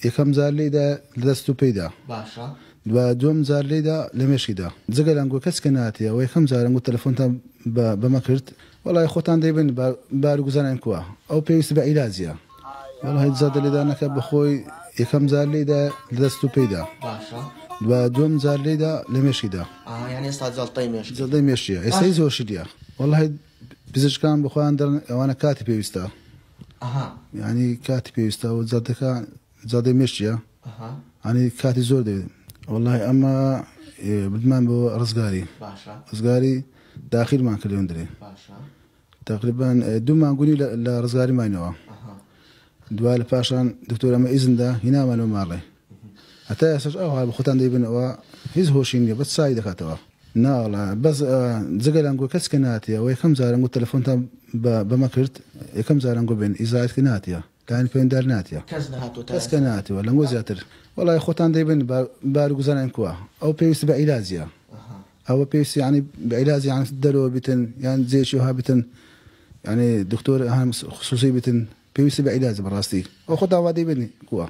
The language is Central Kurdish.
یەکەم جار لێدا لە دەست و پێیدا باشە و دووەم جار لێدا لە مێشکیدا جگە لەنگۆ کەس کە ناتیە و یەکەم جارەنگ و تەلەفۆنتان بەمە کرد وەڵای خۆتان دەیبن بار و گوزانیان کووە ئەو پێویست بە عیلاجیە وەڵای زادە لێدانەکە بەخۆی یەکەم جار لێدا لە دەست و پێیدا باشە و دووەم جار لێدا لە مێشکیدا یعنی ئێستا جەڵتەی مێشک جەڵتەی مێشکیە ئێستا زۆرشی دیە وەڵای پزیشکان بخۆیان دەڵێن ئەوانە کاتی پێویستە یعنی کاتی پێویستە و جادەی مێشکیە ینی کاتی زۆر دەوێت وەڵای ئەمە بردمان بۆ ڕزگاری داخیرمان کرد لەوێن درێ تقریبا 2 مانگونی لە ڕزگاری ماینەوە دوای لە پاشان دکتۆر ئەمە ئیزندا هینامانەوە ماڵێ هەتا ئێستاش ئەوها بە خۆتان دەیبنەوە هیچ هۆشی نییە بەس سای دەکاتەوە ناڵە بەس جگە لەنگۆ کەس کە ناتیە و یەکەم جارەنگ و تەلەفۆنتان بەمە کرد یەکەم جارەنگۆ بێن ئیزایەتکە ناتیە داهێن پەیوەنددار ناتیە کەس کە ناتیوە لەنگۆ زیاتر وەڵای خۆتان دەیبن بار و گوزانیان کووە ئەو پێویست بە عیلاجیە ئەوە پێویستی ینی بە عیلاجی یان دەرەوە بتن یان جێکی وها بتن ینی دکتۆر خصوصی بتن پێویستی بە عیلاج بەڕاستی ئەو خۆتان وا دەیبنی کووە